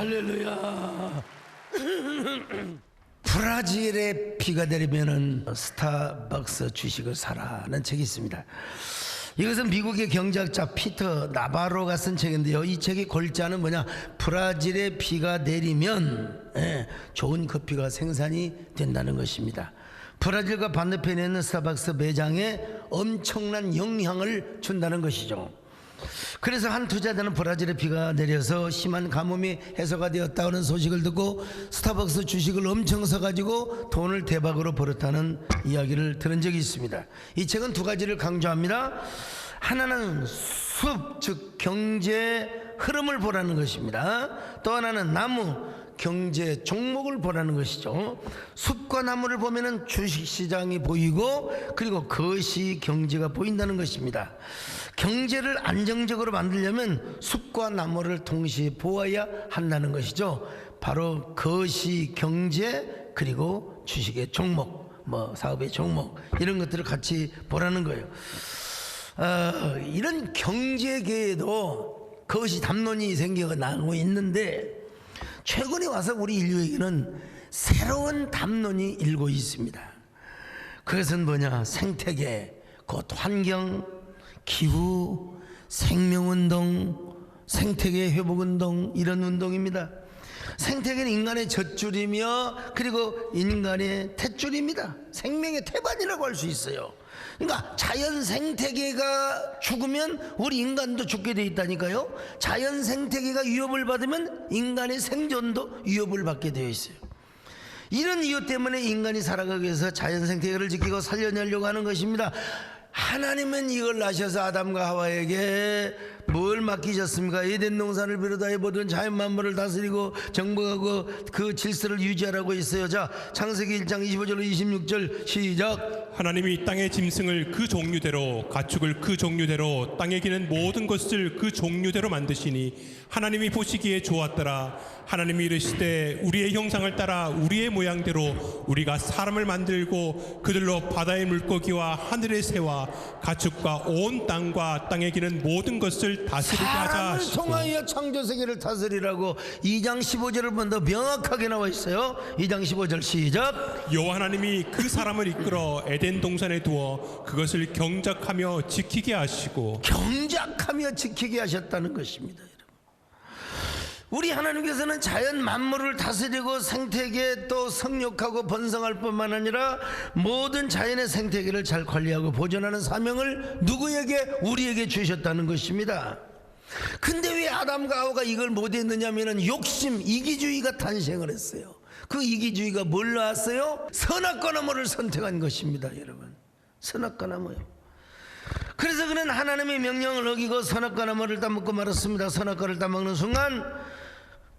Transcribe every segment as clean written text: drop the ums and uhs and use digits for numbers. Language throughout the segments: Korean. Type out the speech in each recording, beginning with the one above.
할렐루야. 브라질에 비가 내리면은 스타벅스 주식을 사라는 책이 있습니다. 이것은 미국의 경제학자 피터 나바로가 쓴 책인데요, 이 책의 골자는 뭐냐, 브라질에 비가 내리면 좋은 커피가 생산이 된다는 것입니다. 브라질과 반대편에 있는 스타벅스 매장에 엄청난 영향을 준다는 것이죠. 그래서 한 투자자는 브라질에 비가 내려서 심한 가뭄이 해소가 되었다는 소식을 듣고 스타벅스 주식을 엄청 사가지고 돈을 대박으로 벌었다는 이야기를 들은 적이 있습니다. 이 책은 두 가지를 강조합니다. 하나는 숲, 즉 경제 흐름을 보라는 것입니다. 또 하나는 나무, 경제 종목을 보라는 것이죠. 숲과 나무를 보면은 주식시장이 보이고, 그리고 거시 경제가 보인다는 것입니다. 경제를 안정적으로 만들려면 숲과 나무를 동시에 보아야 한다는 것이죠. 바로 거시 경제, 그리고 주식의 종목, 사업의 종목, 이런 것들을 같이 보라는 거예요. 이런 경제계에도 거시 담론이 생겨나고 있는데, 최근에 와서 우리 인류에게는 새로운 담론이 일고 있습니다. 그것은 뭐냐, 생태계, 곧 환경, 기후, 생명운동, 생태계 회복운동, 이런 운동입니다. 생태계는 인간의 젖줄이며 그리고 인간의 탯줄입니다. 생명의 태반이라고 할 수 있어요. 그러니까 자연 생태계가 죽으면 우리 인간도 죽게 돼 있다니까요. 자연 생태계가 위협을 받으면 인간의 생존도 위협을 받게 되어 있어요. 이런 이유 때문에 인간이 살아가기 위해서 자연 생태계를 지키고 살려내려고 하는 것입니다. 하나님은 이걸 아셔서 아담과 하와에게 뭘 맡기셨습니까? 에덴 동산을 비롯하여 모든 자연 만물을 다스리고 정복하고 그 질서를 유지하라고 했어요. 자, 창세기 1장 25절 26절 시작. 하나님이 땅의 짐승을 그 종류대로, 가축을 그 종류대로, 땅에 기는 모든 것을 그 종류대로 만드시니 하나님이 보시기에 좋았더라. 하나님이 이르시되 우리의 형상을 따라 우리의 모양대로 우리가 사람을 만들고 그들로 바다의 물고기와 하늘의 새와 가축과 온 땅과 땅에 기는 모든 것을 다스리게 하자 사람을 하시고. 통하여 창조세계를 다스리라고 2장 15절을 보면 더 명확하게 나와 있어요. 2장 15절 시작. 여호와 하나님이 그 사람을 이끌어 에덴 동산에 두어 그것을 경작하며 지키게 하시고. 경작하며 지키게 하셨다는 것입니다. 우리 하나님께서는 자연 만물을 다스리고 생태계 또 성육하고 번성할 뿐만 아니라 모든 자연의 생태계를 잘 관리하고 보존하는 사명을 누구에게? 우리에게 주셨다는 것입니다. 근데 왜 아담과 하와가 이걸 못했느냐면 욕심, 이기주의가 탄생을 했어요. 그 이기주의가 뭘 낳았어요? 선악과 나무를 선택한 것입니다. 여러분, 선악과 나무요. 그래서 그는 하나님의 명령을 어기고 선악과 나무를 따먹고 말았습니다. 선악과를 따먹는 순간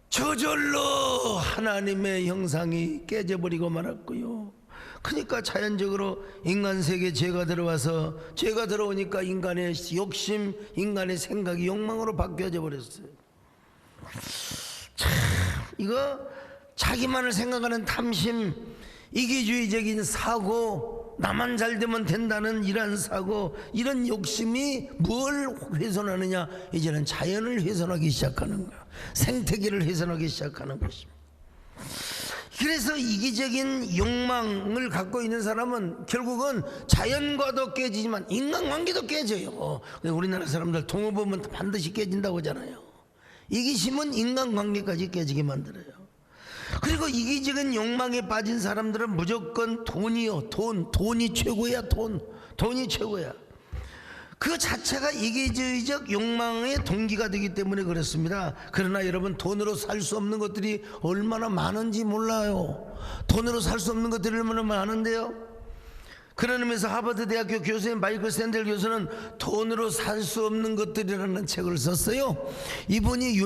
저절로 하나님의 형상이 깨져버리고 말았고요. 그러니까 자연적으로 인간 세계에 죄가 들어와서, 죄가 들어오니까 인간의 욕심, 인간의 생각이 욕망으로 바뀌어져 버렸어요. 참, 이거 자기만을 생각하는 탐심, 이기주의적인 사고, 나만 잘 되면 된다는 이런 사고, 이런 욕심이 뭘 훼손하느냐? 이제는 자연을 훼손하기 시작하는 거야. 생태계를 훼손하기 시작하는 것입니다. 그래서 이기적인 욕망을 갖고 있는 사람은 결국은 자연과도 깨지지만 인간관계도 깨져요. 우리나라 사람들 동요 보면 반드시 깨진다고 하잖아요. 이기심은 인간관계까지 깨지게 만들어요. 그리고 이기적인 욕망에 빠진 사람들은 무조건 돈이요. 돈이 최고야. 돈이 최고야. 그 자체가 이기주의적 욕망의 동기가 되기 때문에 그렇습니다. 그러나 여러분, 돈으로 살 수 없는 것들이 얼마나 많은지 몰라요. 돈으로 살 수 없는 것들이 얼마나 많은데요. 그런 의미에서 하버드 대학교 교수인 마이클 샌델 교수는 돈으로 살 수 없는 것들이라는 책을 썼어요. 이분이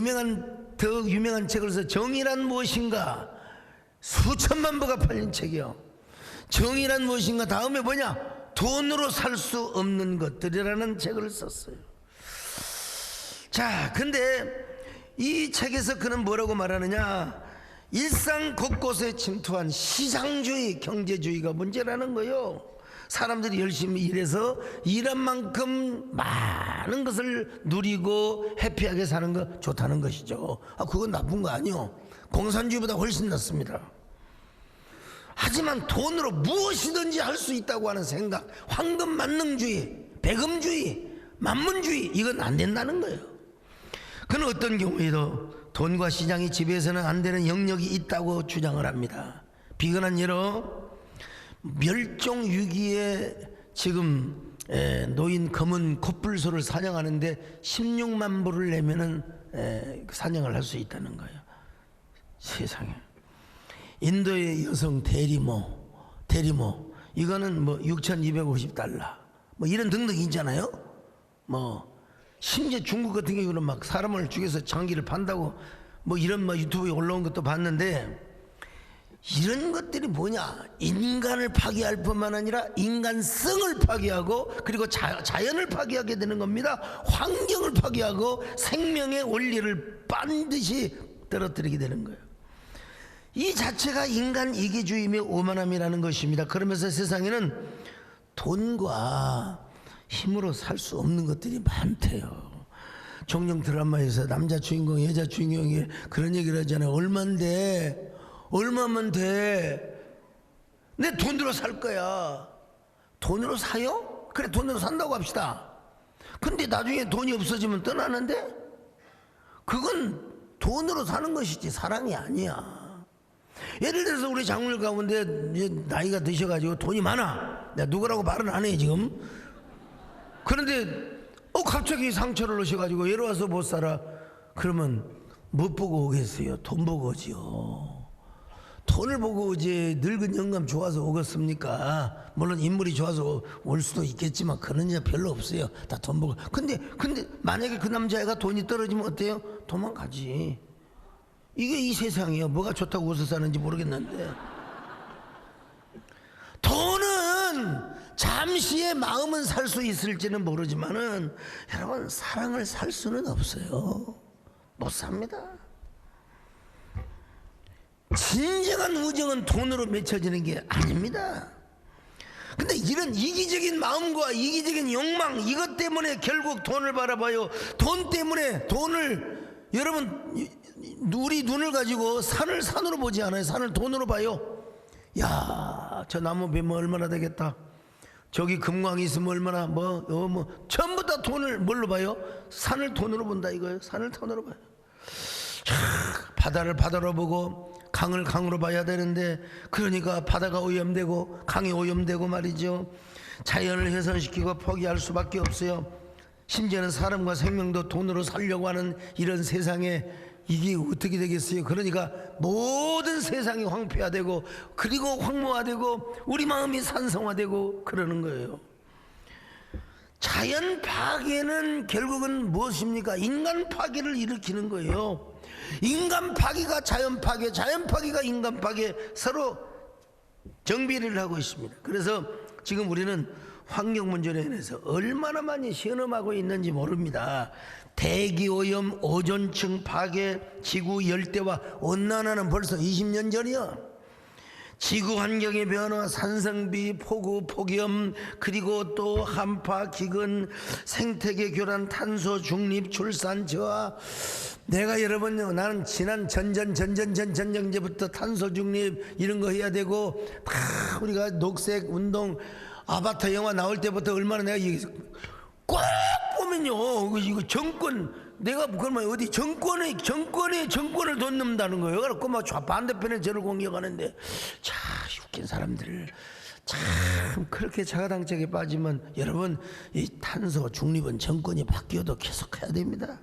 더 유명한 책을 써. 정의란 무엇인가, 수천만 부가 팔린 책이요. 정의란 무엇인가 다음에 뭐냐, 돈으로 살 수 없는 것들이라는 책을 썼어요. 자, 근데 이 책에서 그는 뭐라고 말하느냐, 일상 곳곳에 침투한 시장주의, 경제주의가 문제라는 거예요. 사람들이 열심히 일해서 일한 만큼 많은 것을 누리고 해피하게 사는 거 좋다는 것이죠. 그건 나쁜 거 아니요. 공산주의보다 훨씬 낫습니다. 하지만 돈으로 무엇이든지 할 수 있다고 하는 생각, 황금 만능주의, 배금주의, 만문주의, 이건 안 된다는 거예요. 그는 어떤 경우에도 돈과 시장이 지배해서는 안 되는 영역이 있다고 주장을 합니다. 비근한 예로 멸종 위기에 지금 노인 검은 코뿔소를 사냥하는데 16만 불을 내면은 사냥을 할 수 있다는 거예요. 세상에. 인도의 여성 대리모 이거는 뭐 6,250달러 뭐 이런 등등 있잖아요. 뭐 심지어 중국 같은 경우는 막 사람을 죽여서 장기를 판다고 뭐 이런 뭐 유튜브에 올라온 것도 봤는데, 이런 것들이 뭐냐, 인간을 파괴할 뿐만 아니라 인간성을 파괴하고 그리고 자연을 파괴하게 되는 겁니다. 환경을 파괴하고 생명의 원리를 반드시 떨어뜨리게 되는 거예요. 이 자체가 인간 이기주의며 오만함이라는 것입니다. 그러면서 세상에는 돈과 힘으로 살 수 없는 것들이 많대요. 종종 드라마에서 남자 주인공 여자 주인공이 그런 얘기를 하잖아요. 얼마면 돼? 내 돈으로 살 거야. 돈으로 사요? 그래, 돈으로 산다고 합시다. 근데 나중에 돈이 없어지면 떠나는데 그건 돈으로 사는 것이지 사랑이 아니야. 예를 들어서 우리 장물 가운데 나이가 드셔가지고 돈이 많아. 내가 누구라고 말은 안 해 지금. 그런데 갑자기 상처를 넣으셔가지고 예로 와서 못 살아. 그러면 못 보고 오겠어요? 돈 보고 오지요. 돈을 보고 오지 늙은 영감 좋아서 오겠습니까? 물론 인물이 좋아서 올 수도 있겠지만 그런 일 별로 없어요. 다 돈 보고. 근데 만약에 그 남자애가 돈이 떨어지면 어때요? 도망가지. 이게 이 세상이에요. 뭐가 좋다고 웃어 사는지 모르겠는데, 돈은 잠시의 마음은 살 수 있을지는 모르지만은 여러분, 사랑을 살 수는 없어요. 못 삽니다. 진정한 우정은 돈으로 맺혀지는 게 아닙니다. 근데 이런 이기적인 마음과 이기적인 욕망, 이것 때문에 결국 돈을 바라봐요. 돈 때문에 돈을, 여러분 우리 눈을 가지고 산을 산으로 보지 않아요. 산을 돈으로 봐요. 야, 저 나무 베면 얼마나 되겠다. 저기 금광이 있으면 얼마나 전부 다 돈을 뭘로 봐요? 산을 돈으로 본다 이거예요. 산을 돈으로 봐요. 바다를 바다로 보고 강을 강으로 봐야 되는데, 그러니까 바다가 오염되고 강이 오염되고 말이죠. 자연을 훼손시키고 포기할 수밖에 없어요. 심지어는 사람과 생명도 돈으로 살려고 하는 이런 세상에 이게 어떻게 되겠어요? 그러니까 모든 세상이 황폐화되고 그리고 황무화되고 우리 마음이 산성화되고 그러는 거예요. 자연 파괴는 결국은 무엇입니까? 인간 파괴를 일으키는 거예요. 인간 파괴가 자연 파괴, 자연 파괴가 인간 파괴, 서로 정비를 하고 있습니다. 그래서 지금 우리는 환경 문제로 인해서 얼마나 많이 현험하고 있는지 모릅니다. 대기오염, 오존층 파괴, 지구 열대와 온난화는 벌써 20년 전이야. 지구 환경의 변화, 산성비, 폭우, 폭염, 그리고 또 한파, 기근, 생태계 교란, 탄소 중립, 출산 저하. 내가 여러분요, 나는 지난 전전제부터 탄소 중립 이런 거 해야 되고, 다 우리가 녹색 운동, 아바타 영화 나올 때부터 얼마나 내가 꼭 보면요, 이거 정권, 내가 그러면 어디 정권을 돕는다는 거예요. 그래서 막 반대편에 저를 공격하는데, 참 웃긴 사람들. 참 그렇게 자가당착에 빠지면 여러분, 이 탄소 중립은 정권이 바뀌어도 계속 해야 됩니다.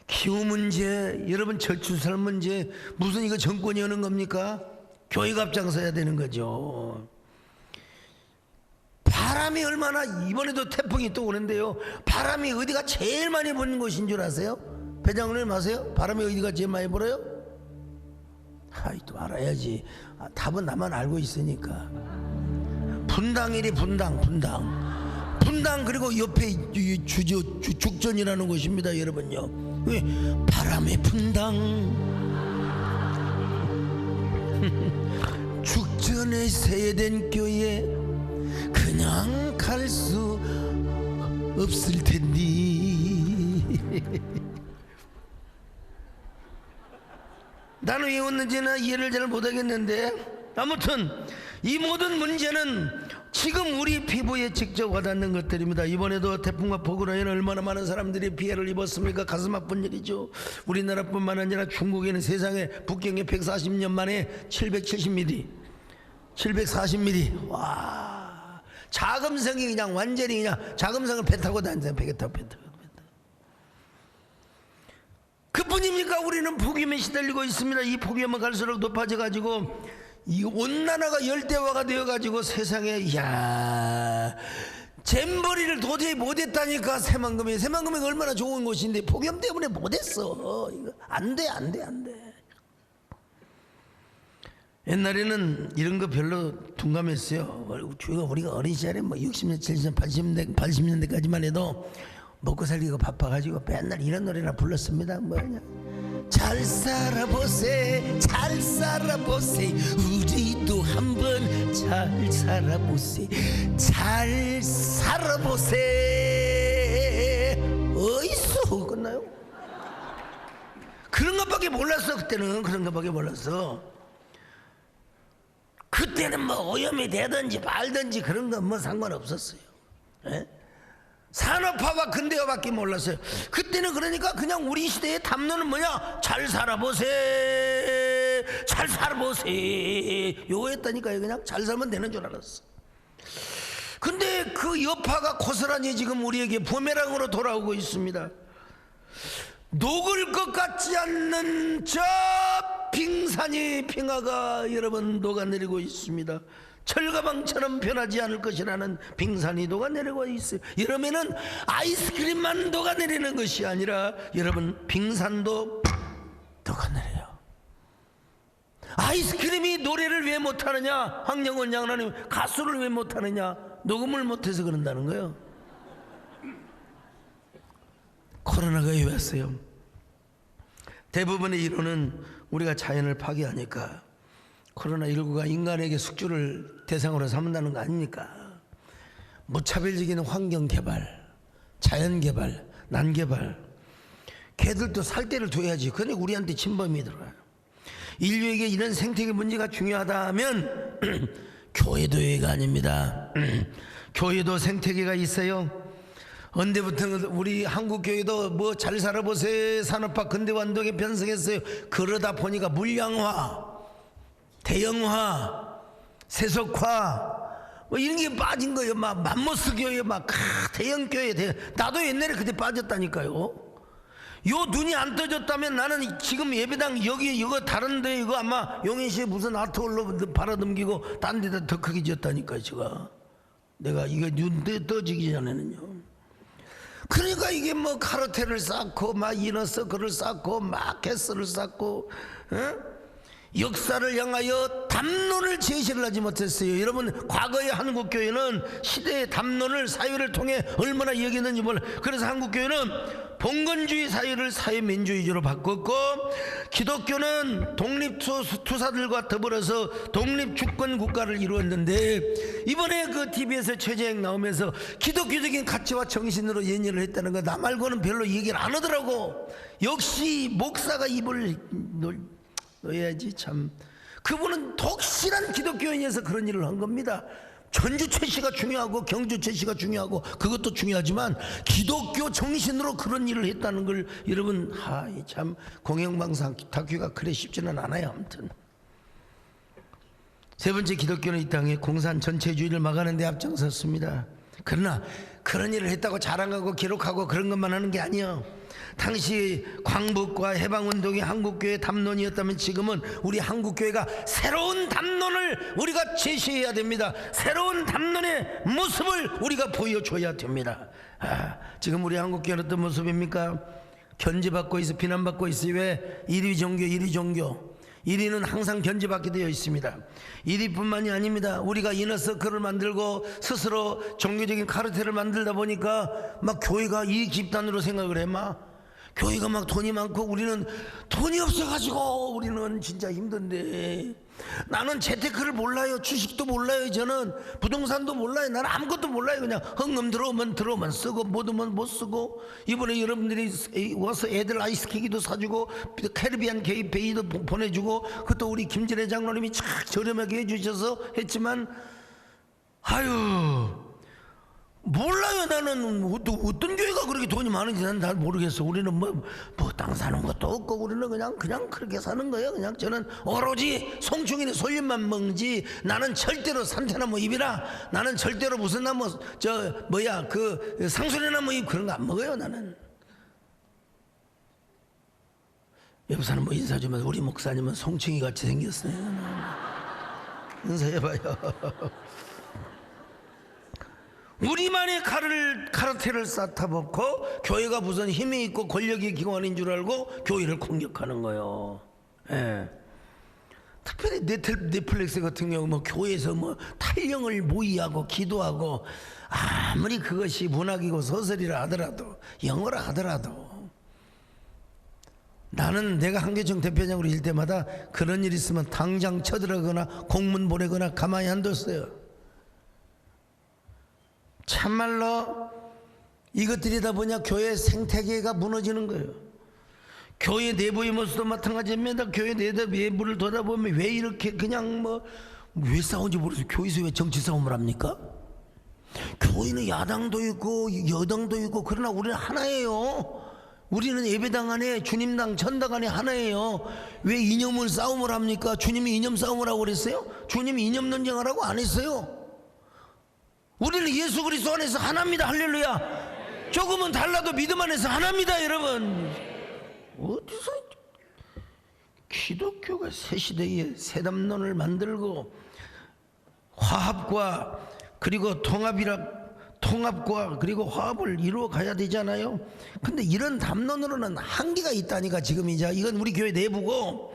기후 문제, 여러분 저출산 문제, 무슨 이거 정권이 하는 겁니까? 교회가 앞장서야 되는 거죠. 바람이 얼마나, 이번에도 태풍이 또 오는데요, 바람이 어디가 제일 많이 부는 곳인 줄 아세요? 배장님 아세요? 바람이 어디가 제일 많이 불어요? 또 알아야지. 답은 나만 알고 있으니까. 분당이래. 분당 그리고 옆에 죽전이라는 곳입니다. 여러분요, 왜 바람의 분당 죽전에 세eden 교회, 그 도망갈 수 없을 텐데. 나는 왜 웃는지는 이해를 잘 못하겠는데, 아무튼 이 모든 문제는 지금 우리 피부에 직접 와닿는 것들입니다. 이번에도 태풍과 폭우로 인해 얼마나 많은 사람들이 피해를 입었습니까? 가슴 아픈 일이죠. 우리나라뿐만 아니라 중국에는 세상에 북경에 140년 만에 770mm 740mm 와, 자금성이 그냥 완전히 그냥 자금성을 배 타고 다니잖아요. 배 타고 그뿐입니까? 우리는 폭염에 시달리고 있습니다. 이 폭염은 갈수록 높아져 가지고 이 온난화가 열대화가 되어 가지고 세상에, 이야, 잼버리를 도저히 못했다니까. 새만금이 얼마나 좋은 곳인데 폭염 때문에 못했어. 이거 안돼. 옛날에는 이런 거 별로 둔감했어요. 우리가 어린 시절에 뭐 60년, 70년, 80년대까지만 해도 먹고 살기가 바빠가지고 맨날 이런 노래나 불렀습니다. 뭐냐, 잘 살아보세, 잘 살아보세, 우리도 한번 잘 살아보세, 잘 살아보세. 어이소 끝나요? 그런 것밖에 몰랐어. 그때는 그런 것밖에 몰랐어. 그때는 뭐 오염이 되든지 말든지 그런 건 뭐 상관없었어요. 에? 산업화와 근대화밖에 몰랐어요. 그때는 그러니까 그냥 우리 시대의 담론은 뭐냐, 잘 살아보세, 잘 살아보세, 요거였다니까요. 그냥 잘 살면 되는 줄 알았어. 근데 그 여파가 고스란히 지금 우리에게 부메랑으로 돌아오고 있습니다. 녹을 것 같지 않는 저 빙산이, 빙하가 여러분 녹아내리고 있습니다. 철가방처럼 변하지 않을 것이라는 빙산이 녹아내리고 있어요. 여름에는 아이스크림만 녹아내리는 것이 아니라 여러분, 빙산도 녹아내려요. 아이스크림이 노래를 왜 못하느냐? 황영원 장로님, 가수를 왜 못하느냐? 녹음을 못해서 그런다는 거예요. 코로나가 왜 왔어요? 대부분의 이론은 우리가 자연을 파괴하니까 코로나19가 인간에게 숙주를 대상으로 삼는다는 거 아닙니까? 무차별적인 환경 개발, 자연 개발, 난 개발. 개들도 살 때를 둬야지. 그러니 우리한테 침범이 들어와요. 인류에게 이런 생태계 문제가 중요하다면 교회도 예가 아닙니다. 교회도 생태계가 있어요. 언제부터 우리 한국교회도 뭐 잘 살아보세요, 산업화 근대화운동에 변성했어요. 그러다 보니까 물량화, 대형화, 세속화 뭐 이런 게 빠진 거예요. 막 맘모스 교회, 막 대형 교회, 나도 옛날에 그때 빠졌다니까요. 요 눈이 안 떠졌다면 나는 지금 예배당 여기 이거 다른데 이거 아마 용인시에 무슨 아트홀로 팔아넘기고 딴 데다 더 크게 지었다니까요. 제가 내가 이거 눈 떠지기 전에는요. 그러니까 이게 뭐 카르텔을 쌓고 막 이너서클을 쌓고 막 개스를 쌓고 역사를 향하여 담론을 제시를 하지 못했어요. 여러분, 과거의 한국교회는 시대의 담론을 사회를 통해 얼마나 여기는지 몰라요. 그래서 한국교회는 봉건주의 사회를 사회민주주의로 바꿨고, 기독교는 독립투사들과 더불어서 독립주권국가를 이루었는데, 이번에 그 TV에서 최재형 나오면서 기독교적인 가치와 정신으로 연연을 했다는 거 나 말고는 별로 얘기를 안 하더라고. 역시 목사가 입을 넣어야지. 참, 그분은 독실한 기독교인이어서 그런 일을 한 겁니다. 전주 최씨가 중요하고 경주 최씨가 중요하고 그것도 중요하지만 기독교 정신으로 그런 일을 했다는 걸 여러분, 참 공영방송 다큐가 그래 쉽지는 않아요. 아무튼 세 번째, 기독교는 이 땅에 공산 전체주의를 막아내는 데 앞장섰습니다. 그러나 그런 일을 했다고 자랑하고 기록하고 그런 것만 하는 게 아니에요. 당시 광복과 해방운동이 한국교회의 담론이었다면 지금은 우리 한국교회가 새로운 담론을 우리가 제시해야 됩니다. 새로운 담론의 모습을 우리가 보여줘야 됩니다. 지금 우리 한국교회는 어떤 모습입니까? 견제받고 있어, 비난받고 있어요. 왜? 1위 종교, 1위 종교. 1위는 항상 견제받게 되어 있습니다. 1위뿐만이 아닙니다. 우리가 이너서클을 만들고 스스로 종교적인 카르텔을 만들다 보니까 막 교회가 이익 집단으로 생각을 해. 막 교회가 막 돈이 많고 우리는 돈이 없어가지고 우리는 진짜 힘든데, 나는 재테크를 몰라요. 주식도 몰라요. 저는 부동산도 몰라요. 나는 아무것도 몰라요. 그냥 헌금 들어오면 쓰고 못 오면 못 쓰고. 이번에 여러분들이 와서 애들 아이스케이크도 사주고 캐리비안 베이도 보내주고, 그것도 우리 김진애 장로님이 참 저렴하게 해주셔서 했지만, 아유 몰라요. 나는 어떤 교회가 그렇게 돈이 많은지 난 잘 모르겠어. 우리는 뭐 땅 사는 것도 없고, 우리는 그냥 그렇게 사는 거예요. 그냥 저는 오로지 송충이네 솔잎만 먹지, 나는 절대로 산태나무 잎이나, 나는 절대로 무슨 나무 그 상수리나무 잎 그런 거 안 먹어요. 나는. 옆 사람 뭐 인사 주면 우리 목사님은 송충이 같이 생겼어요. 인사해봐요. 우리만의 카르텔을 쌓아먹고 교회가 무슨 힘이 있고 권력이 기관인 줄 알고 교회를 공격하는 거예요. 예. 특별히 넷플릭스 같은 경우 뭐 교회에서 뭐 탈령을 모의하고 기도하고, 아무리 그것이 문학이고 소설이라 하더라도, 영어라 하더라도, 나는 내가 한계정 대표장으로 일 때마다 그런 일 있으면 당장 쳐들어가거나 공문 보내거나 가만히 안 뒀어요. 참말로 이것들이다 보냐 교회 생태계가 무너지는 거예요. 교회 내부의 모습도 마찬가지입니다. 교회 내부를 돌아보면 왜 이렇게 그냥 왜 싸운지 모르겠어요. 교회에서 왜 정치 싸움을 합니까? 교회는 야당도 있고 여당도 있고, 그러나 우리는 하나예요. 우리는 예배당 안에 주님당 전당 안에 하나예요. 왜 이념을 싸움을 합니까? 주님이 이념 싸움을 하고 그랬어요? 주님이 이념 논쟁하라고 안 했어요. 우리는 예수 그리스도 안에서 하나입니다. 할렐루야. 조금은 달라도 믿음 안에서 하나입니다. 여러분, 어디서 기독교가 새 시대에 새담론을 만들고 화합과 그리고 통합과 그리고 화합을 이루어 가야 되잖아요. 근데 이런 담론으로는 한계가 있다니까. 지금 이제 이건 우리 교회 내부고,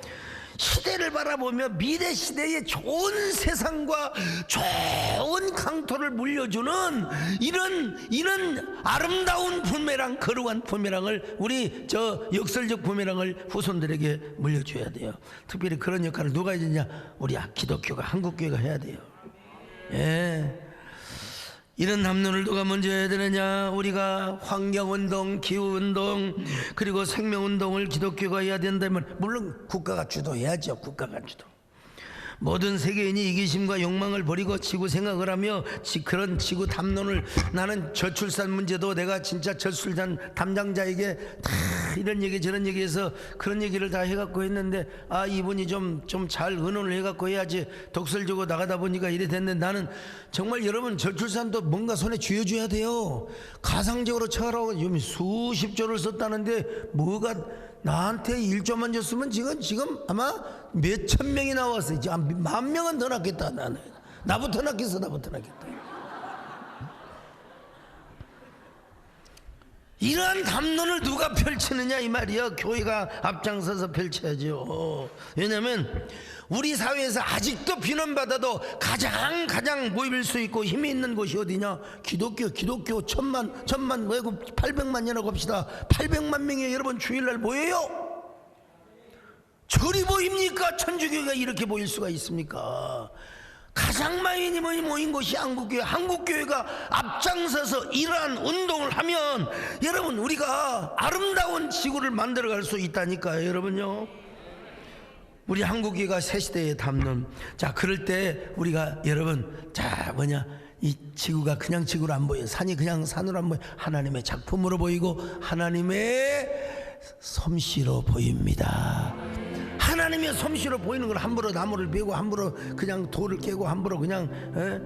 시대를 바라보며 미래 시대에 좋은 세상과 좋은 강토를 물려주는 이런 아름다운 부메랑, 거룩한 부메랑을, 우리 역설적 부메랑을 후손들에게 물려줘야 돼요. 특별히 그런 역할을 누가 해야 되냐? 우리 기독교가, 한국교회가 해야 돼요. 예. 이런 담론을 누가 먼저 해야 되느냐? 우리가 환경운동, 기후운동, 그리고 생명운동을 기독교가 해야 된다면 물론 국가가 주도해야죠. 국가가 주도. 모든 세계인이 이기심과 욕망을 버리고 지구 생각을 하며 그런 지구 담론을, 나는 저출산 문제도 내가 진짜 저출산 담당자에게 다 이런 얘기 저런 얘기해서 그런 얘기를 다 해갖고 했는데, 이분이 좀 잘 의논을 해갖고 해야지 독설 주고 나가다 보니까 이래 됐는데, 나는 정말 여러분 저출산도 뭔가 손에 쥐어줘야 돼요. 가상적으로 쳐라고 수십조를 썼다는데 뭐가 나한테 1조만 줬으면 지금 아마 몇천 명이 나왔어요. 지금 10,000명은 더 낳겠다. 나부터 낳겠어. 이러한 담론을 누가 펼치느냐 이 말이야. 교회가 앞장서서 펼쳐야죠. 왜냐하면 우리 사회에서 아직도 비난받아도 가장 모일 수 있고 힘이 있는 곳이 어디냐? 기독교. 1,000만 외국 800만이라고 합시다. 800만 명이 여러분 주일날 모여요. 저리 보입니까? 천주교가 이렇게 모일 수가 있습니까? 가장 많이 모인 곳이 한국교회. 한국교회가 앞장서서 이러한 운동을 하면 여러분 우리가 아름다운 지구를 만들어갈 수 있다니까요. 여러분요, 우리 한국교회가 새 시대의 담론. 자, 그럴 때 우리가 여러분, 이 지구가 그냥 지구로 안 보여. 산이 그냥 산으로 안 보여. 하나님의 작품으로 보이고 하나님의 솜씨로 보입니다. 하나님의 솜씨로 보이는 걸 함부로 나무를 베고 함부로 그냥 돌을 깨고 함부로 그냥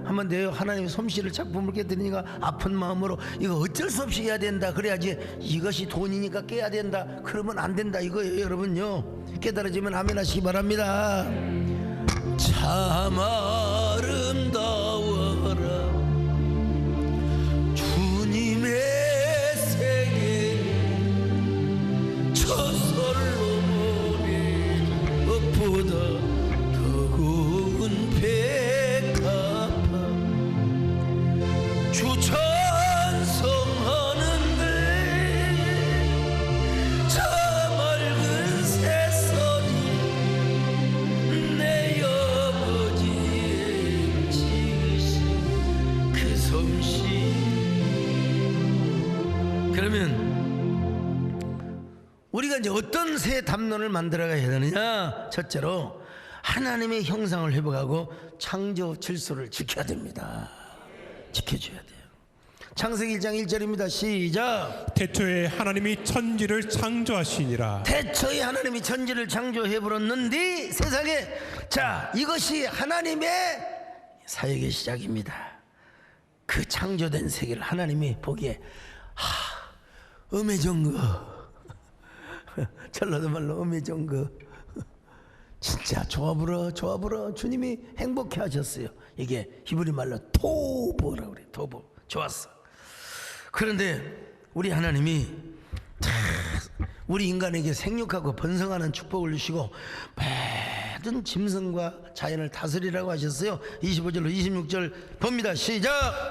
하면 돼요. 하나님의 솜씨를 작품을 깨뜨리니까 아픈 마음으로 이거 어쩔 수 없이 해야 된다. 그래야지 이것이 돈이니까 깨야 된다. 그러면 안 된다 이거예요. 여러분요, 깨달아지면 아멘 하시기 바랍니다. 참 아름다워라 주님의 세계 저설로 보다 더운 백합화 주 찬송하는데 저 맑은 새소리 내 없이. 그러면 우리가 이제 어떤 새 담론을 만들어가야 되느냐? 첫째로 하나님의 형상을 회복하고 창조 질서를 지켜야 됩니다. 지켜줘야 돼요. 창세기 1장 1절입니다. 시작. 태초에 하나님이 천지를 창조하시니라. 태초에 하나님이 천지를 창조해 버렸는데 세상에, 자, 이것이 하나님의 사역의 시작입니다. 그 창조된 세계를 하나님이 보기에 어메정거 전라도 말로 어메정거, 진짜 좋아부러 주님이 행복해 하셨어요. 이게 히브리 말로 토보라고 그래요. 토보. 좋았어. 그런데 우리 하나님이 우리 인간에게 생육하고 번성하는 축복을 주시고 모든 짐승과 자연을 다스리라고 하셨어요. 25절로 26절 봅니다. 시작.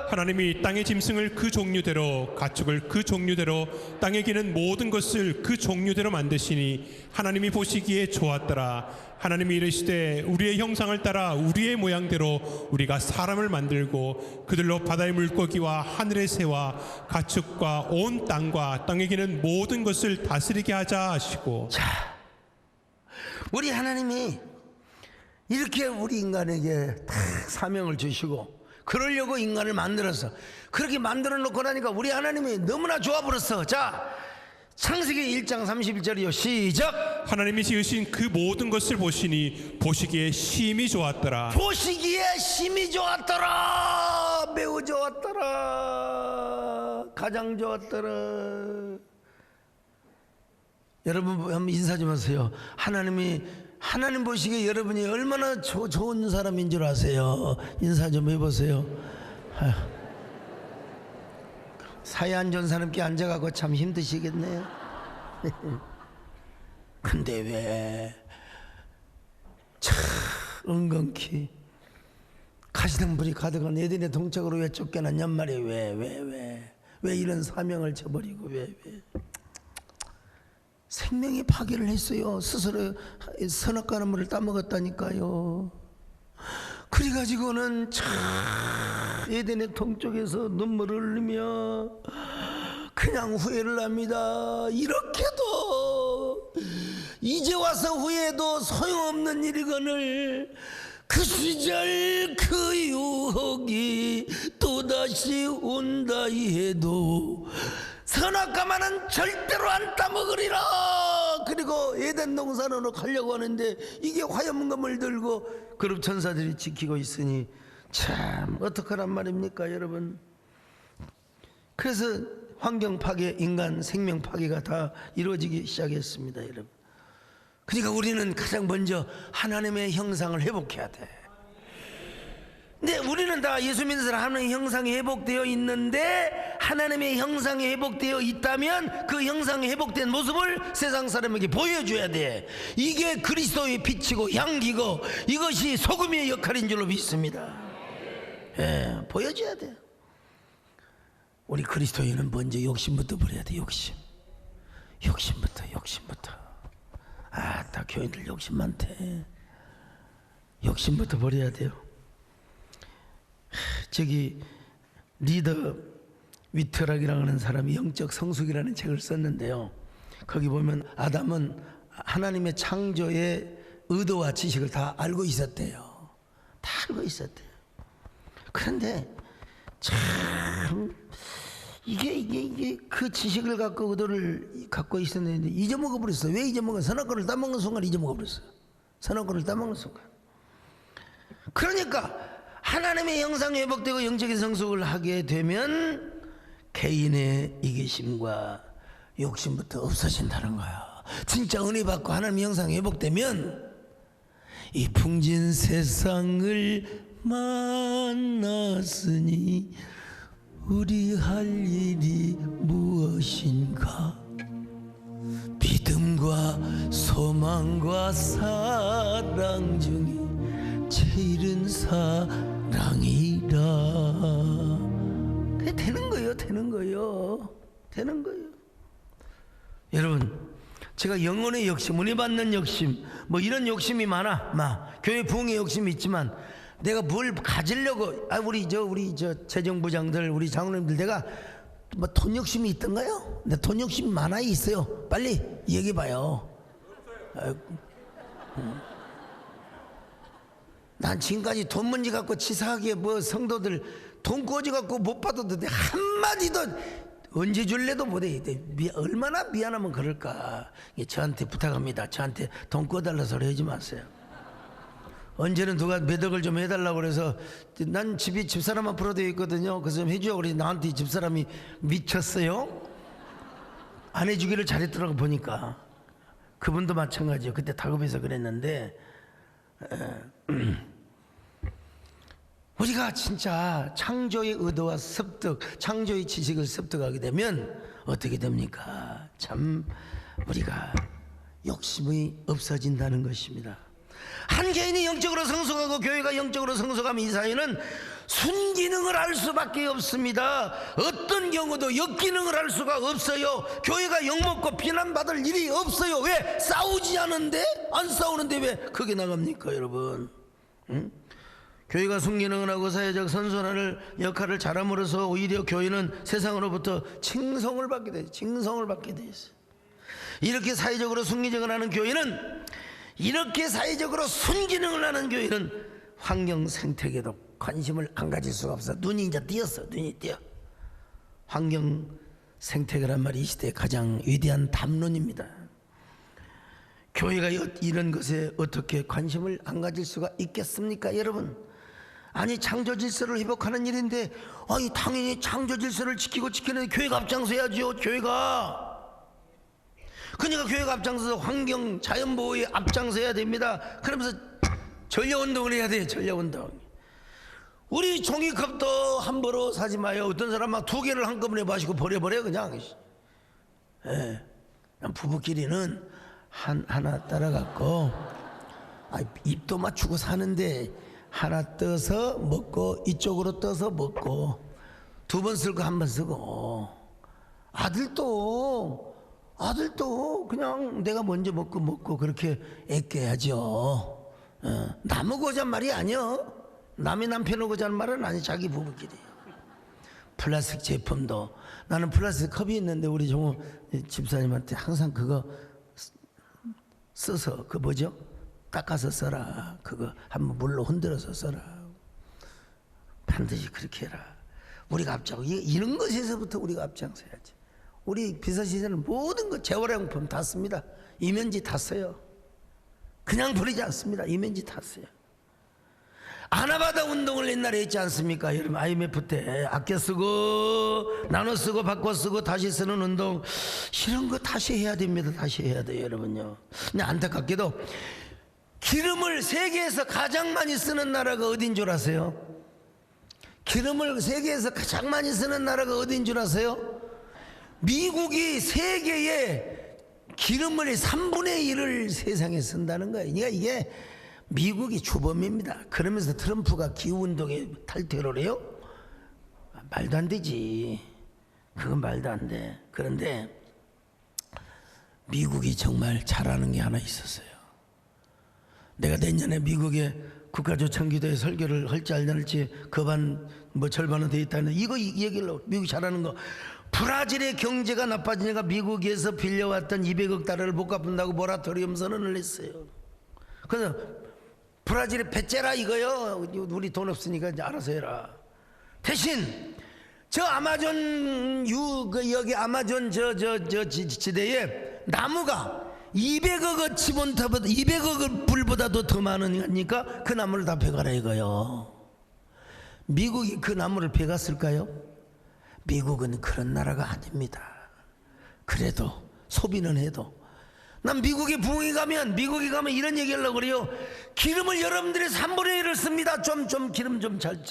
하나님이 땅의 짐승을 그 종류대로, 가축을 그 종류대로, 땅에 기는 모든 것을 그 종류대로 만드시니 하나님이 보시기에 좋았더라. 하나님이 이르시되 우리의 형상을 따라 우리의 모양대로 우리가 사람을 만들고 그들로 바다의 물고기와 하늘의 새와 가축과 온 땅과 땅에 기는 모든 것을 다스리게 하자 하시고. 자, 우리 하나님이 이렇게 우리 인간에게 다 사명을 주시고 그러려고 인간을 만들어서 그렇게 만들어 놓고 나니까 우리 하나님이 너무나 좋아 버렸어. 자, 창세기 1장 31절이요. 시작. 하나님이 지으신 그 모든 것을 보시니 보시기에 심히 좋았더라. 보시기에 심히 좋았더라. 매우 좋았더라. 가장 좋았더라. 여러분 한번 인사 좀 하세요. 하나님 보시기에 여러분이 얼마나 좋은 사람인 줄 아세요? 인사 좀 해보세요. 사회 안전사님께 앉아가고 참 힘드시겠네요. 근데 왜 참 은근히 가시덤불이 가득한 에덴의 동쪽으로 왜 쫓겨났냔 말이에요. 왜 이런 사명을 저버리고 왜 생명의 파괴를 했어요. 스스로 선악과나무를 따먹었다니까요. 그래가지고는 참 에덴의 동쪽에서 눈물을 흘리며 그냥 후회를 합니다. 이렇게도 이제 와서 후회해도 소용없는 일이거늘 그 시절 그 유혹이 또다시 온다 해도 선악과만은 절대로 안 따먹으리라. 그리고 에덴 동산으로 가려고 하는데 이게 화염검을 들고 그룹 천사들이 지키고 있으니 참 어떡하란 말입니까 여러분. 그래서 환경 파괴, 인간 생명 파괴가 다 이루어지기 시작했습니다 여러분. 그러니까 우리는 가장 먼저 하나님의 형상을 회복해야 돼. 근데 우리는 다 예수 믿는 사람 하나님의 형상이 회복되어 있는데, 하나님의 형상이 회복되어 있다면 그 형상이 회복된 모습을 세상 사람에게 보여줘야 돼. 이게 그리스도의 빛이고 향기고 이것이 소금의 역할인 줄로 믿습니다. 예, 보여줘야 돼. 우리 그리스도인은 먼저 욕심부터 버려야 돼. 욕심부터. 다 교인들 욕심 많대. 욕심부터 버려야 돼요. 저기 리더 위트락이라고 하는 사람이 영적 성숙이라는 책을 썼는데요. 거기 보면 아담은 하나님의 창조의 의도와 지식을 다 알고 있었대요. 다 알고 있었대요. 그런데 참 이게 그 지식을 갖고 의도를 갖고 있었는데 잊어먹어 버렸어요. 왜 잊어먹어? 선악과를 따먹는 순간 잊어먹어 버렸어요. 선악과를 따먹는 순간. 그러니까 하나님의 형상이 회복되고 영적인 성숙을 하게 되면 개인의 이기심과 욕심부터 없어진다는 거야. 진짜 은혜 받고 하나님의 형상이 회복되면 이 풍진 세상을 만났으니 우리 할 일이 무엇인가? 믿음과 소망과 사랑 중에 제일은 사랑이라. 그게 되는 거예요. 여러분, 제가 영혼의 욕심, 은혜 받는 욕심, 뭐 이런 욕심이 많아. 교회 부흥의 욕심이 있지만 내가 뭘 가지려고 우리 저 재정부장들 우리 장로님들 내가 뭐 돈 욕심이 있던가요? 내 돈 욕심 많아 있어요. 빨리 얘기해 봐요. 난 지금까지 돈 문제 갖고 치사하게 뭐 성도들 돈 꼬지 갖고 못 받아도 돼 한마디도 언제 줄래도 못해. 얼마나 미안하면 그럴까. 저한테 부탁합니다. 저한테 돈 꺼달라 소리 하지 마세요. 언제는 누가 매덕을 좀 해달라고 그래서 난 집이 집사람 앞으로 되어 있거든요. 그래서 좀 해주라고 그래서 나한테 집사람이 미쳤어요. 안 해주기를 잘했더라고 보니까. 그분도 마찬가지예요. 그때 다급해서 그랬는데 우리가 진짜 창조의 의도와 습득, 창조의 지식을 습득하게 되면 어떻게 됩니까? 참 우리가 욕심이 없어진다는 것입니다. 한 개인이 영적으로 성숙하고 교회가 영적으로 성숙하면 이 사회는 순기능을 할 수밖에 없습니다. 어떤 경우도 역기능을 할 수가 없어요. 교회가 욕먹고 비난받을 일이 없어요. 왜? 싸우지 않은데? 안 싸우는데 왜 그게 나갑니까 여러분? 응? 교회가 순기능을 하고 사회적 선순환을 역할을 잘함으로써 오히려 교회는 세상으로부터 칭송을 받게 돼. 칭송을 받게 돼 있어요. 이렇게 사회적으로 순기능을 하는 교회는 이렇게 사회적으로 순기능을 하는 교회는 환경 생태계도 관심을 안 가질 수가 없어. 눈이 이제 띄었어. 눈이 띄어. 환경 생태계란 말이 이 시대의 가장 위대한 담론입니다. 교회가 이런 것에 어떻게 관심을 안 가질 수가 있겠습니까 여러분? 아니 창조 질서를 회복하는 일인데 당연히 창조 질서를 지키는 교회가 앞장서야죠. 교회가. 그러니까 교회가 앞장서서 환경 자연보호에 앞장서야 됩니다. 그러면서 전략운동을 해야 돼요. 전략운동. 우리 종이컵도 함부로 사지 마요. 어떤 사람 막 2개를 한꺼번에 마시고 버려버려 그냥. 부부끼리는 하나 따라갖고 입도 맞추고 사는데 하나 떠서 먹고 이쪽으로 떠서 먹고 2번 쓸 거 1번 쓰고 아들도 그냥 내가 먼저 먹고 그렇게 애껴야죠. 나무고자 말이 아니요. 남의 남편 오고자 말은 아니. 자기 부부끼리. 플라스틱 제품도 나는 플라스틱 컵이 있는데 우리 종호 집사님한테 항상 그거 써서 그 뭐죠? 닦아서 써라. 그거 한번 물로 흔들어서 써라. 반드시 그렇게 해라. 우리가 앞장서 이런 것에서부터 우리가 앞장서야지. 우리 비서시설은 모든 것 재활용품 다 씁니다. 이면지 다 써요. 그냥 버리지 않습니다. 이면지 다 써요. 아나바다 운동을 옛날에 했지 않습니까? 여러분 IMF 때 아껴 쓰고 나눠 쓰고 바꿔 쓰고 다시 쓰는 운동 이런 거 다시 해야 됩니다. 다시 해야 돼요 여러분요. 근데 안타깝게도 기름을 세계에서 가장 많이 쓰는 나라가 어딘 줄 아세요? 기름을 세계에서 가장 많이 쓰는 나라가 어딘 줄 아세요? 미국이 세계의 기름의 3분의 1을 세상에 쓴다는 거예요. 그러니까 이게 미국이 주범입니다. 그러면서 트럼프가 기후운동에 탈퇴를 해요? 말도 안 되지. 그건 말도 안 돼. 그런데 미국이 정말 잘하는 게 하나 있었어요. 내가 내년에 미국의 국가조창기도에 설교를 할지 안 할지 그 반 뭐 절반은 돼 있다는 이거 얘기를 미국이 잘하는 거. 브라질의 경제가 나빠지니까 미국에서 빌려왔던 200억 달러를 못 갚는다고 모라토리엄 선언을 했어요. 그래서 브라질에 배째라 이거요. 우리 돈 없으니까 이제 알아서 해라. 대신 저 아마존 여기 아마존 지대에 나무가 200억 지본타보다 200억 불보다도 더 많으니까 그 나무를 다 베가라 이거요. 미국이 그 나무를 베갔을까요? 미국은 그런 나라가 아닙니다. 그래도 소비는 해도 난 미국에 가면 이런 얘기 하려고 그래요. 기름을 여러분들이 3분의 1을 씁니다. 좀 기름 좀 잘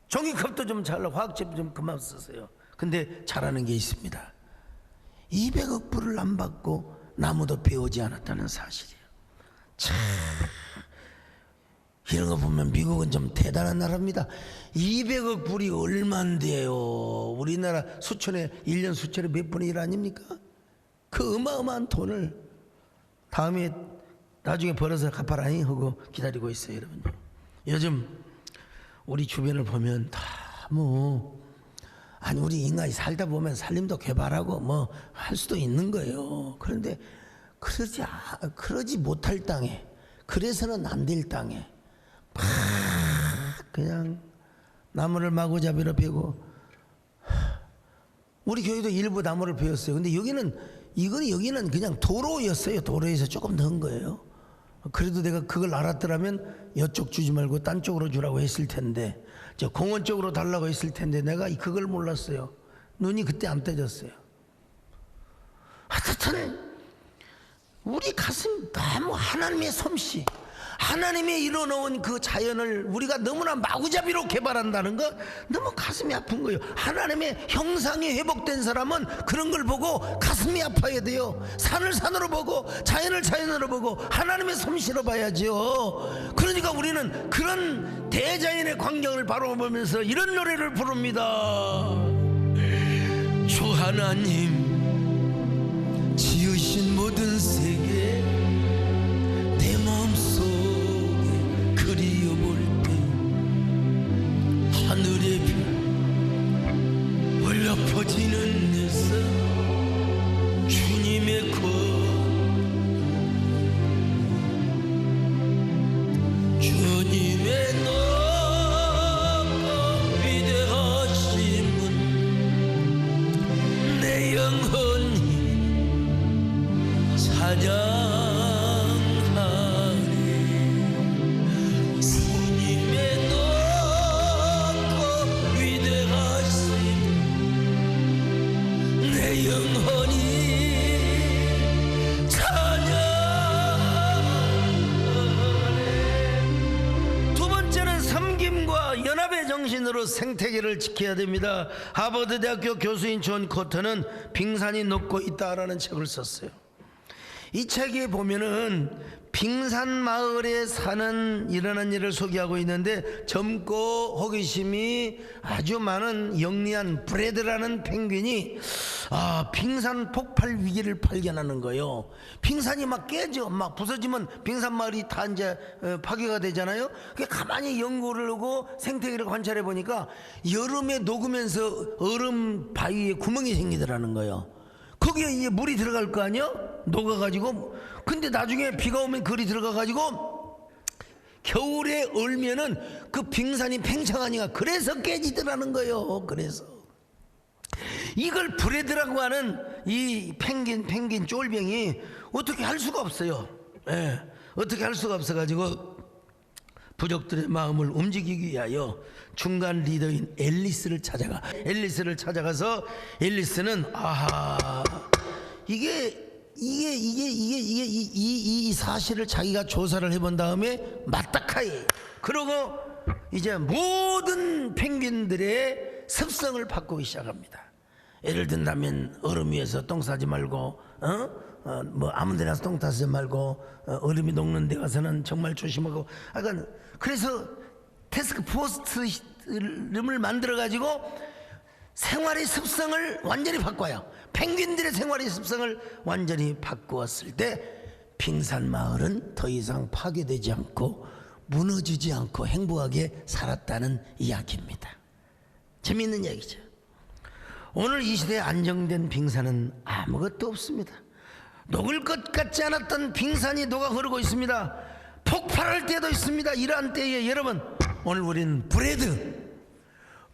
종이컵도 좀 잘 화학제품 좀 그만 쓰세요. 근데 잘하는 게 있습니다. 200억 불을 안 받고 나무도 베오지 않았다는 사실이에요. 참 이런 거 보면 미국은 좀 대단한 나라입니다. 200억 불이 얼만데요. 우리나라 1년 수천에 몇 분의 1 아닙니까? 그 어마어마한 돈을 나중에 벌어서 갚아라니 하고 기다리고 있어요 여러분. 요즘 우리 주변을 보면 다 아니 우리 인간이 살다 보면 살림도 개발하고 뭐 할 수도 있는 거예요. 그런데 그러지 못할 땅에, 그래서는 안 될 땅에 막 그냥 나무를 마구잡이로 베고, 우리 교회도 일부 나무를 베었어요. 근데 여기는 그냥 도로였어요. 도로에서 조금 더 한 거예요. 그래도 내가 그걸 알았더라면 이쪽 주지 말고 딴 쪽으로 주라고 했을 텐데, 저 공원 쪽으로 달라고 했을 텐데 내가 그걸 몰랐어요. 눈이 그때 안 떠졌어요. 하여튼 우리 가슴 너무 하나님의 솜씨, 하나님이 이뤄놓은 그 자연을 우리가 너무나 마구잡이로 개발한다는 거 너무 가슴이 아픈 거예요. 하나님의 형상이 회복된 사람은 그런 걸 보고 가슴이 아파야 돼요. 산을 산으로 보고 자연을 자연으로 보고 하나님의 솜씨로 봐야죠. 그러니까 우리는 그런 대자연의 광경을 바라보면서 이런 노래를 부릅니다. 주 하나님 지으신 모든 세계 내 마음속에 그리워볼 때 하늘의 별 올려 퍼지는 데서 주님의 주님의 높고 위대하심은 내 영혼이 찬양하리. 주님의 높고 위대하심 내 영혼이 찬양하리. 두 번째는 섬김과 연합의 정신으로 생태계를 지켜야 됩니다. 하버드 대학교 교수인 존 코터는 빙산이 녹고 있다라는 책을 썼어요. 이 책에 보면은 빙산 마을에 사는 일어난 일을 소개하고 있는데, 젊고 호기심이 아주 많은 영리한 브레드라는 펭귄이 빙산 폭발 위기를 발견하는 거예요. 빙산이 막 깨져, 막 부서지면 빙산 마을이 다 이제 파괴가 되잖아요. 그 가만히 연구를 하고 생태계를 관찰해 보니까 여름에 녹으면서 얼음 바위에 구멍이 생기더라는 거예요. 거기에 이제 물이 들어갈 거 아니야? 녹아가지고. 근데 나중에 비가 오면 그리 들어가가지고 겨울에 얼면은 그 빙산이 팽창하니까 그래서 깨지더라는 거예요. 그래서 이걸 브레드라고 하는 이 펭귄 쫄병이 어떻게 할 수가 없어요. 예, 어떻게 할 수가 없어가지고 부족들의 마음을 움직이기 위하여 중간 리더인 앨리스를 찾아가서 앨리스는 이 사실을 자기가 조사를 해본 다음에 맞다카이 그러고 이제 모든 펭귄들의 습성을 바꾸기 시작합니다. 예를 든다면 얼음 위에서 똥 싸지 말고 뭐 아무 데나 똥 싸지 말고 얼음이 녹는 데 가서는 정말 조심하고. 그래서 태스크 포스트를 만들어 가지고 생활의 습성을 완전히 바꿔요. 펭귄들의 생활의 습성을 완전히 바꾸었을 때 빙산 마을은 더 이상 파괴되지 않고 무너지지 않고 행복하게 살았다는 이야기입니다. 재미있는 얘기죠. 오늘 이 시대에 안정된 빙산은 아무것도 없습니다. 녹을 것 같지 않았던 빙산이 녹아 흐르고 있습니다. 폭발할 때도 있습니다. 이러한 때에 여러분, 오늘 우리는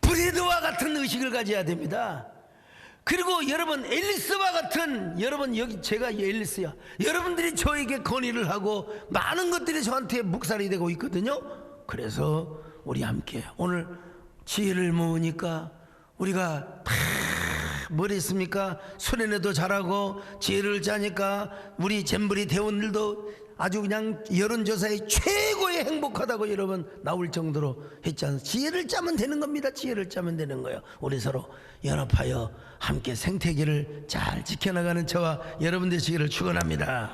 브레드와 같은 의식을 가져야 됩니다. 그리고 여러분, 앨리스와 같은, 여러분 여기 제가 앨리스야. 여러분들이 저에게 건의를 하고 많은 것들이 저한테 묵살이 되고 있거든요. 그래서 우리 함께 오늘 지혜를 모으니까 우리가 다 뭘 했습니까? 수련회도 잘하고 지혜를 짜니까 우리 잼버리 대원들도 아주 그냥 여론조사에 최고의 행복하다고 여러분 나올 정도로 했잖아요. 지혜를 짜면 되는 겁니다. 지혜를 짜면 되는 거예요. 우리 서로 연합하여 함께 생태계를 잘 지켜나가는 저와 여러분 되시기를 축원합니다.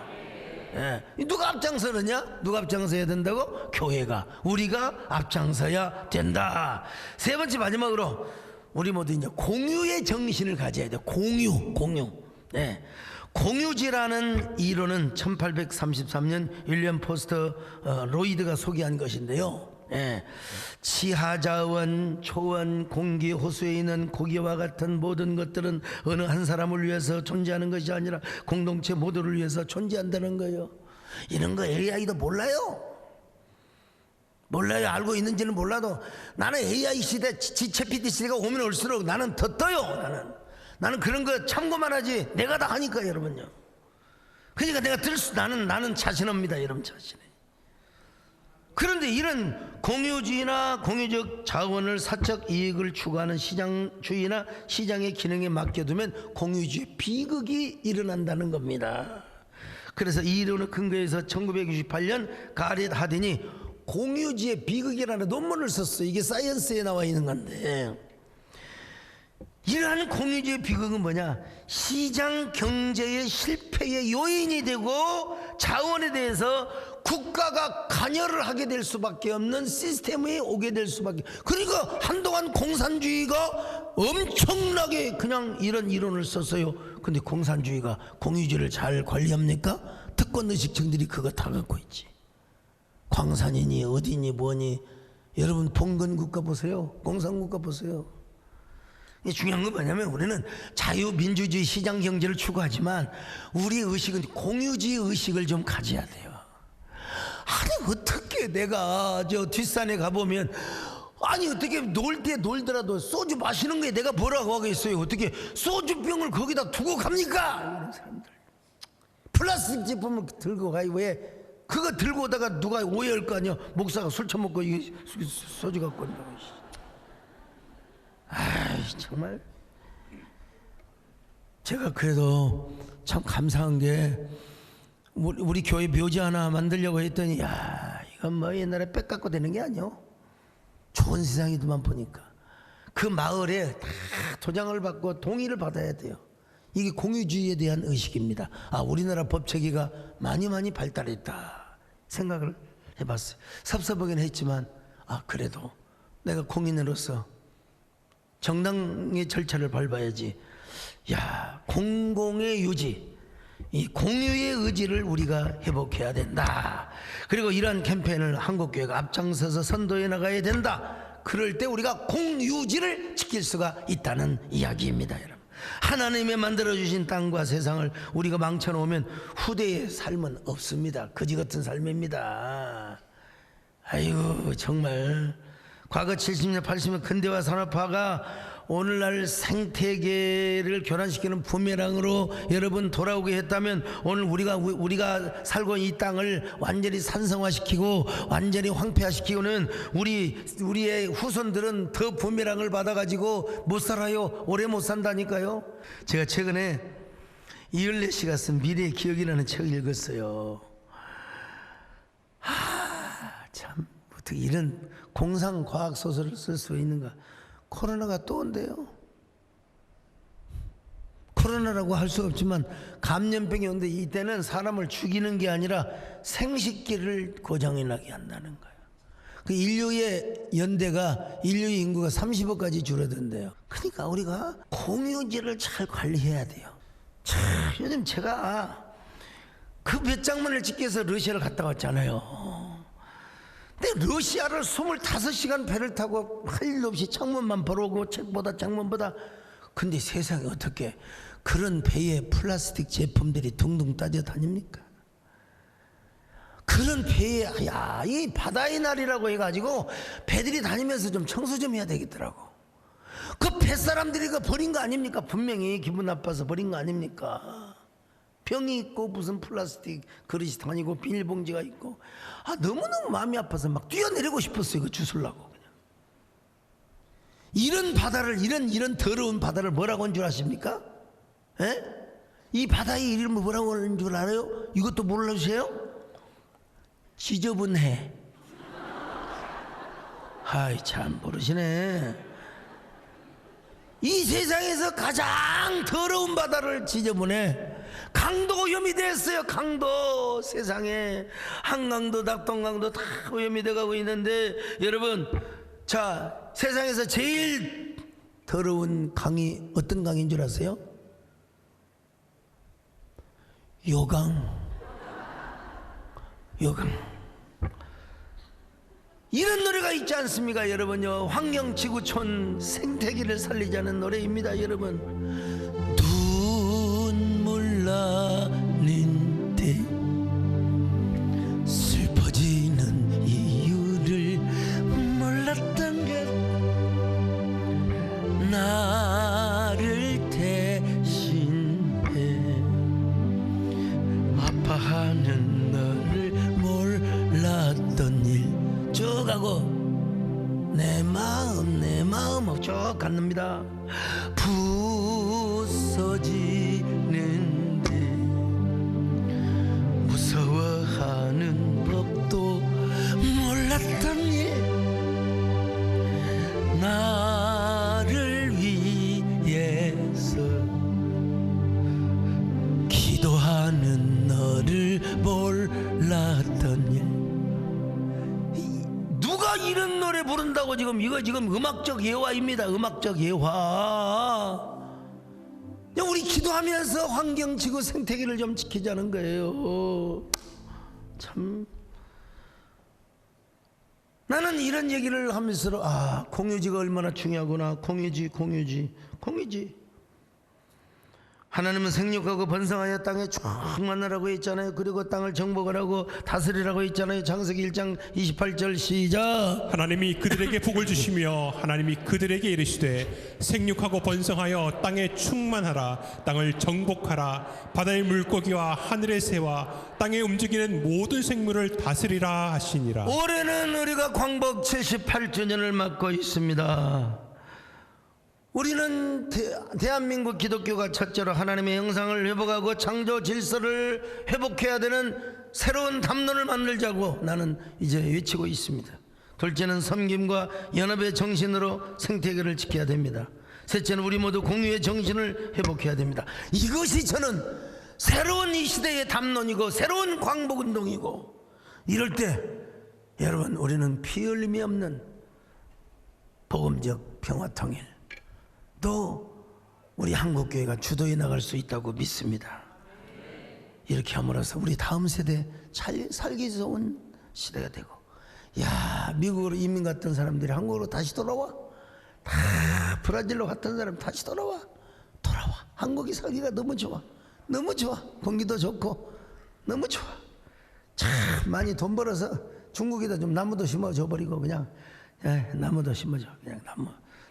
예. 누가 앞장서느냐? 누가 앞장서야 된다고? 교회가, 우리가 앞장서야 된다. 세 번째 마지막으로 우리 모두 이제 공유의 정신을 가져야 돼요. 공유. 예. 공유지라는 이론은 1833년 윌리엄 포스터 로이드가 소개한 것인데요. 예. 지하자원, 초원, 공기, 호수에 있는 고기와 같은 모든 것들은 어느 한 사람을 위해서 존재하는 것이 아니라 공동체 모두를 위해서 존재한다는 거예요. 이런 거 AI도 몰라요. 몰라요. 알고 있는지는 몰라도 나는 AI 시대, 지채피티 시대가 오면 올수록 나는 더 떠요. 나는 그런 거 참고만 하지 내가 다 하니까 여러분요. 그러니까 내가 나는 자신합니다. 여러분 자신해. 그런데 이런 공유주의나 공유적 자원을 사적 이익을 추구하는 시장주의나 시장의 기능에 맡겨두면 공유주의 비극이 일어난다는 겁니다. 그래서 이 이론을 근거해서 1968년 가렛 하딘이 공유주의 비극이라는 논문을 썼어요. 이게 사이언스에 나와 있는 건데, 이러한 공유주의 비극은 뭐냐? 시장 경제의 실패의 요인이 되고 자원에 대해서 국가가 관여를 하게 될 수밖에 없는 시스템에 오게 될 수밖에. 그러니까 한동안 공산주의가 엄청나게 그냥 이런 이론을 썼어요. 근데 공산주의가 공유주의를 잘 관리합니까? 특권 의식층들이 그거 다 갖고 있지. 광산이니 어디니 뭐니. 여러분 봉건국가 보세요. 공산국가 보세요. 중요한 건 뭐냐면 우리는 자유민주주의 시장경제를 추구하지만 우리 의식은 공유주의 의식을 좀 가져야 돼요. 아니 어떻게 내가 저 뒷산에 가보면, 아니 어떻게 놀 때 놀더라도 소주 마시는 거에 내가 뭐라고 하겠어요. 어떻게 소주병을 거기다 두고 갑니까? 이런 사람들 플라스틱 제품을 들고 가요. 왜? 그거 들고 오다가 누가 오해할 거 아니야. 목사가 술 처먹고 이게 소주 갖고 온다고. 아이 정말 제가 그래도 참 감사한 게 우리 교회 묘지 하나 만들려고 했더니, 야 이건 뭐 옛날에 빽 갖고 되는 게 아니요. 좋은 세상이더만 보니까 그 마을에 다 도장을 받고 동의를 받아야 돼요. 이게 공유주의에 대한 의식입니다. 아, 우리나라 법체계가 많이 발달했다 생각을 해봤어요. 섭섭하긴 했지만, 아 그래도 내가 공인으로서 정당의 절차를 밟아야지. 야, 공공의 유지, 이 공유의 의지를 우리가 회복해야 된다. 그리고 이러한 캠페인을 한국교회가 앞장서서 선도해 나가야 된다. 그럴 때 우리가 공유지를 지킬 수가 있다는 이야기입니다. 여러분, 하나님이 만들어주신 땅과 세상을 우리가 망쳐놓으면 후대의 삶은 없습니다. 거지같은 삶입니다. 아이고 정말 과거 70년 80년 근대화 산업화가 오늘날 생태계를 교란시키는 부메랑으로 여러분 돌아오게 했다면, 오늘 우리가 살고 있는 이 땅을 완전히 산성화시키고 완전히 황폐화시키고는 우리의 후손들은 더 부메랑을 받아가지고 못 살아요. 오래 못 산다니까요. 제가 최근에 이을래 씨가 쓴 미래의 기억이라는 책을 읽었어요. 참 어떻게 이런 공상과학 소설을 쓸 수 있는가. 코로나가 또 온대요. 코로나라고 할 수 없지만 감염병이 오는데 이때는 사람을 죽이는 게 아니라 생식기를 고장이 나게 한다는 거예요. 그 인류의 인구의 인구가 30억까지 줄어든대요. 그러니까 우리가 공유지를 잘 관리해야 돼요. 참, 요즘 제가 그 몇 장만을 찍기 위해서 러시아를 갔다 왔잖아요. 근데 러시아를 25시간 배를 타고 할 일 없이 창문만 벌어오고 책보다 창문보다. 근데 세상에 어떻게 그런 배에 플라스틱 제품들이 둥둥 따져 다닙니까? 그런 배에, 야, 이 바다의 날이라고 해가지고 배들이 다니면서 좀 청소 좀 해야 되겠더라고. 그 뱃사람들이 그 버린 거 아닙니까? 분명히 기분 나빠서 버린 거 아닙니까? 병이 있고 무슨 플라스틱 그릇이 다니고 비닐봉지가 있고. 아, 너무너무 마음이 아파서 막 뛰어내리고 싶었어요. 이거 주술라고. 그냥 이런 바다를, 이런 더러운 바다를 뭐라고 한 줄 아십니까? 에? 이 바다의 이름을 뭐라고 하는 줄 알아요? 이것도 몰라주세요? 지저분 해. 아이 참 모르시네. 이 세상에서 가장 더러운 바다를 지저분해. 강도 오염이 됐어요. 강도. 세상에 한강도 낙동강도 다 오염이 돼가고 있는데, 여러분, 자, 세상에서 제일 더러운 강이 어떤 강인 줄 아세요? 요강. 이런 노래가 있지 않습니까 여러분요? 환경지구촌 생태계를 살리자는 노래입니다 여러분. 눈물 나는데 슬퍼지는 이유를 몰랐던 것, 나를 대신해 아파하는 너를 몰랐던 일 쭉 가고 내 마음 쭉 갔습니다. 부서지는데 무서워하는 법도 몰랐던 일, 나를 위해서 기도하는 너를 몰랐던 일. 누가 이런 노래 부른다고 지금 이거 지금 음악적 예화입니다. 음악적 예화. 우리 기도하면서 환경 지구 생태계를 좀 지키자는 거예요. 참 나는 이런 얘기를 하면서 공유지가 얼마나 중요하구나. 공유지. 하나님은 생육하고 번성하여 땅에 충만하라고 했잖아요. 그리고 땅을 정복하라고 다스리라고 했잖아요. 창세기 1장 28절 시작. 하나님이 그들에게 복을 주시며 하나님이 그들에게 이르시되 생육하고 번성하여 땅에 충만하라. 땅을 정복하라. 바다의 물고기와 하늘의 새와 땅에 움직이는 모든 생물을 다스리라 하시니라. 올해는 우리가 광복 78주년을 맞고 있습니다. 우리는 대한민국 기독교가 첫째로 하나님의 형상을 회복하고 창조 질서를 회복해야 되는 새로운 담론을 만들자고 나는 이제 외치고 있습니다. 둘째는 섬김과 연합의 정신으로 생태계를 지켜야 됩니다. 셋째는 우리 모두 공유의 정신을 회복해야 됩니다. 이것이 저는 새로운 이 시대의 담론이고 새로운 광복운동이고, 이럴 때 여러분 우리는 피 흘림이 없는 복음적 평화통일, 또 우리 한국교회가 주도해 나갈 수 있다고 믿습니다. 이렇게 함으로써 우리 다음 세대 잘 살기 좋은 시대가 되고, 미국으로 이민 갔던 사람들이 한국으로 다시 돌아와. 다 브라질로 갔던 사람 다시 돌아와. 한국이 살기가 너무 좋아. 공기도 좋고 너무 좋아. 참 많이 돈 벌어서 중국에다 좀 나무도 심어줘 버리고, 그냥 나무도 심어줘. 그냥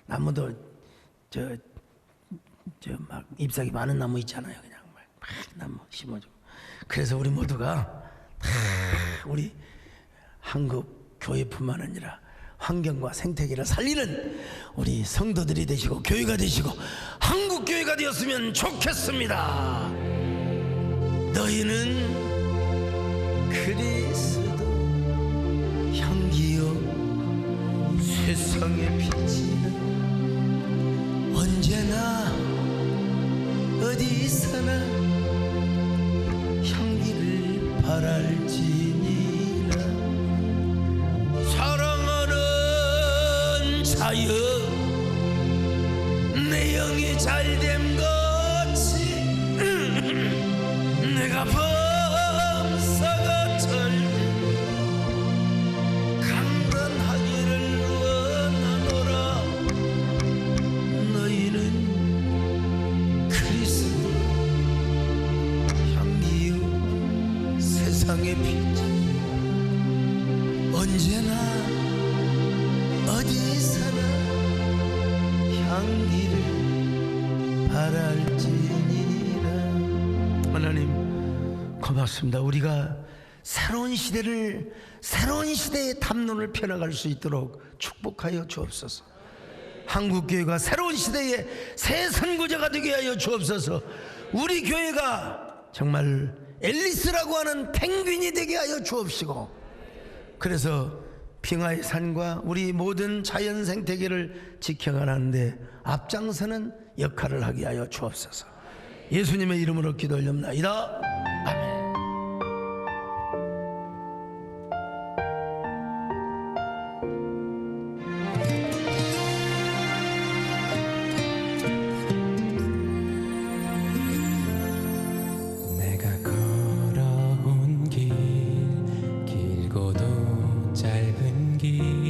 나무도 막 잎사귀 많은 나무 있잖아요. 그냥 막 나무 심어줘. 그래서 우리 모두가 우리 한국 교회뿐만 아니라 환경과 생태계를 살리는 우리 성도들이 되시고 교회가 되시고 한국 교회가 되었으면 좋겠습니다. 너희는 그리스도 향기요 세상의 빛이라. 언제나 어디서나 향기를 바랄지니라. 사랑하는 자여, 내 영이 잘됨 같이 내가 범사가 절대 강건하기를 원하노라. 너희는 그리스도 향기요 세상의 빛, 언제나 어디서나 향기를 바랄지니라. 하나님 고맙습니다. 우리가 새로운 시대의 담론을 펴나갈 수 있도록 축복하여 주옵소서. 한국교회가 새로운 시대의 새 선구자가 되게 하여 주옵소서. 우리 교회가 정말 앨리스라고 하는 펭귄이 되게 하여 주옵시고, 그래서 빙하의 산과 우리 모든 자연 생태계를 지켜가는데 앞장서는 역할을 하게 하여 주옵소서. 예수님의 이름으로 기도 올립나이다. 아멘. 내가 걸어온 길, 길고도 짧은 길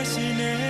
하시네